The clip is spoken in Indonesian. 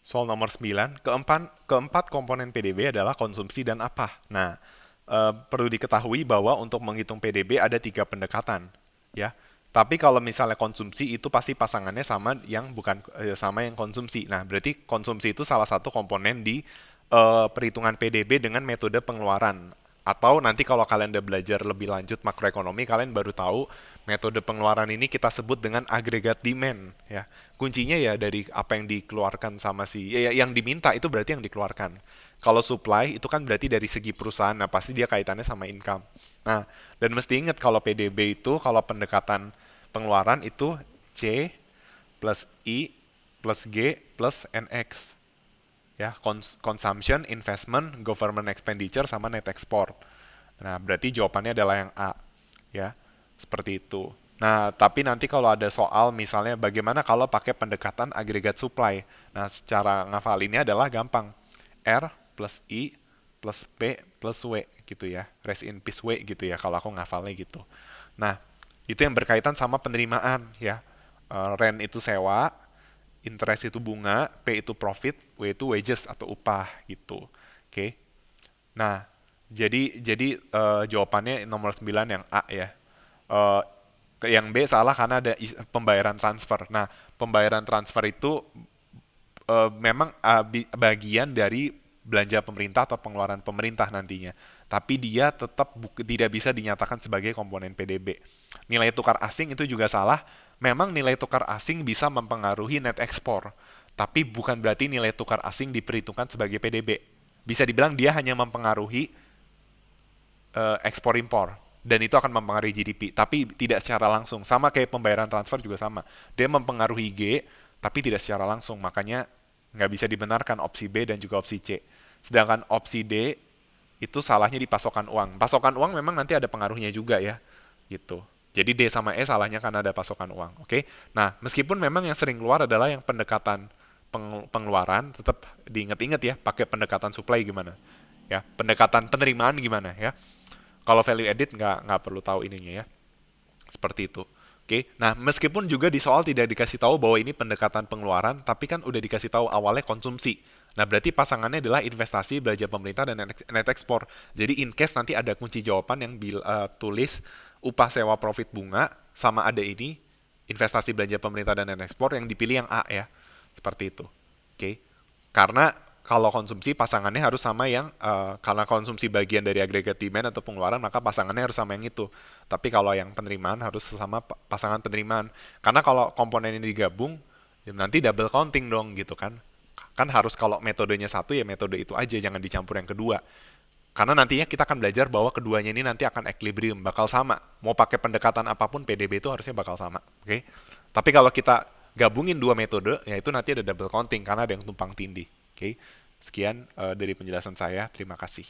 Soal nomor 9, keempat komponen PDB adalah konsumsi dan apa. Nah, perlu diketahui bahwa untuk menghitung PDB ada tiga pendekatan, ya. Tapi kalau misalnya konsumsi itu pasti pasangannya sama yang bukan sama yang konsumsi. Nah, berarti konsumsi itu salah satu komponen di perhitungan PDB dengan metode pengeluaran. Atau nanti kalau kalian udah belajar lebih lanjut makroekonomi, kalian baru tahu metode pengeluaran ini kita sebut dengan agregat demand, ya. Kuncinya ya dari apa yang dikeluarkan sama yang diminta itu berarti yang dikeluarkan. Kalau supply itu kan berarti dari segi perusahaan, nah pasti dia kaitannya sama income. Nah, dan mesti ingat kalau PDB itu kalau pendekatan pengeluaran itu C plus I plus G plus NX, ya, consumption, investment, government expenditure sama net export. Nah, berarti jawabannya adalah yang A, ya. Seperti itu. Nah, tapi nanti kalau ada soal misalnya bagaimana kalau pakai pendekatan agregat supply. Nah, secara ngafalinnya adalah gampang. R plus I plus P plus W gitu ya. Rest in peace W gitu ya kalau aku ngafalnya gitu. Nah, itu yang berkaitan sama penerimaan ya. Rent itu sewa, interest itu bunga, P itu profit, W itu wages atau upah gitu. Oke. Nah, jadi jawabannya nomor 9 yang A ya. Eh, yang B salah karena ada pembayaran transfer. Nah, pembayaran transfer itu memang bagian dari belanja pemerintah atau pengeluaran pemerintah nantinya. Tapi dia tetap tidak bisa dinyatakan sebagai komponen PDB. Nilai tukar asing itu juga salah. Memang nilai tukar asing bisa mempengaruhi net ekspor, tapi bukan berarti nilai tukar asing diperhitungkan sebagai PDB. Bisa dibilang dia hanya mempengaruhi ekspor impor dan itu akan mempengaruhi GDP tapi tidak secara langsung, sama kayak pembayaran transfer juga sama, dia mempengaruhi G tapi tidak secara langsung, makanya nggak bisa dibenarkan opsi B dan juga opsi C. Sedangkan opsi D itu salahnya di pasokan uang memang nanti ada pengaruhnya juga ya gitu. Jadi D sama E salahnya karena ada pasokan uang. Oke. Nah, meskipun memang yang sering keluar adalah yang pendekatan pengeluaran, tetap diingat-ingat ya, pakai pendekatan supply gimana. Ya, pendekatan penerimaan gimana ya. Kalau value added nggak perlu tahu ininya ya. Seperti itu. Oke. Nah, meskipun juga di soal tidak dikasih tahu bahwa ini pendekatan pengeluaran, tapi kan udah dikasih tahu awalnya konsumsi. Nah, berarti pasangannya adalah investasi, belanja pemerintah, dan net ekspor. Jadi, in case nanti ada kunci jawaban yang tulis upah sewa profit bunga, sama ada ini, investasi, belanja pemerintah, dan net ekspor, yang dipilih yang A ya. Seperti itu. Oke. Karena kalau konsumsi pasangannya harus sama yang karena konsumsi bagian dari agregat demand atau pengeluaran maka pasangannya harus sama yang itu. Tapi kalau yang penerimaan harus sama pasangan penerimaan. Karena kalau komponen ini digabung ya nanti double counting dong gitu kan. Kan harus kalau metodenya satu ya metode itu aja jangan dicampur yang kedua. Karena nantinya kita akan belajar bahwa keduanya ini nanti akan equilibrium, bakal sama. Mau pakai pendekatan apapun PDB itu harusnya bakal sama, oke? Okay? Tapi kalau kita gabungin dua metode, ya itu nanti ada double counting karena ada yang tumpang tindih, oke? Okay? Sekian dari penjelasan saya, terima kasih.